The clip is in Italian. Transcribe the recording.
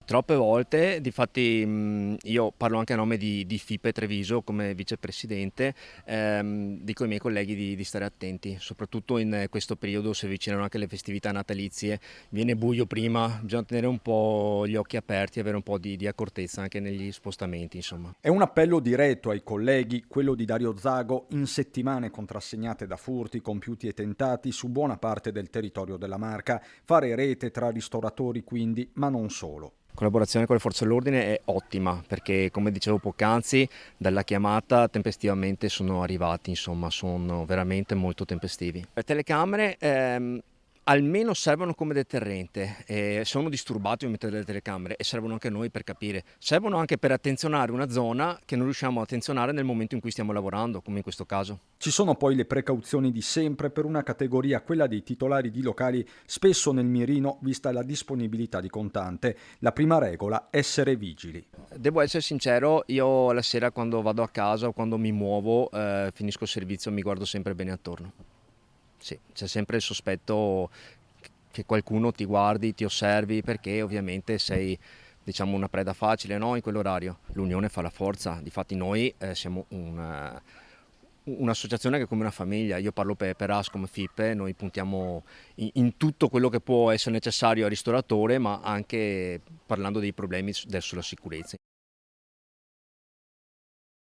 Troppe volte, difatti io parlo anche a nome di FIPE Treviso come vicepresidente, dico ai miei colleghi di stare attenti, soprattutto in questo periodo si avvicinano anche le festività natalizie, viene buio prima, bisogna tenere un po' gli occhi aperti e avere un po' di accortezza anche negli spostamenti, insomma. È un appello diretto ai colleghi, quello di Dario Zago, in settimane contrassegnate da furti compiuti e tentati su buona parte del territorio della Marca, fare rete tra ristoratori quindi, ma non solo. La collaborazione con le forze dell'ordine è ottima perché, come dicevo poc'anzi, dalla chiamata tempestivamente sono arrivati, insomma, sono veramente molto tempestivi. Le telecamere almeno servono come deterrente, sono disturbati di mettere delle telecamere e servono anche a noi per capire, servono anche per attenzionare una zona che non riusciamo a attenzionare nel momento in cui stiamo lavorando, come in questo caso. Ci sono poi le precauzioni di sempre per una categoria, quella dei titolari di locali, spesso nel mirino vista la disponibilità di contante. La prima regola, essere vigili. Devo essere sincero, io la sera quando vado a casa o quando mi muovo, finisco il servizio, mi guardo sempre bene attorno. Sì, c'è sempre il sospetto che qualcuno ti guardi, ti osservi, perché ovviamente sei, diciamo, una preda facile, no? In quell'orario. L'unione fa la forza, difatti noi siamo un'associazione che è come una famiglia. Io parlo per Ascom FIPE, noi puntiamo in tutto quello che può essere necessario al ristoratore, ma anche parlando dei problemi sulla sicurezza.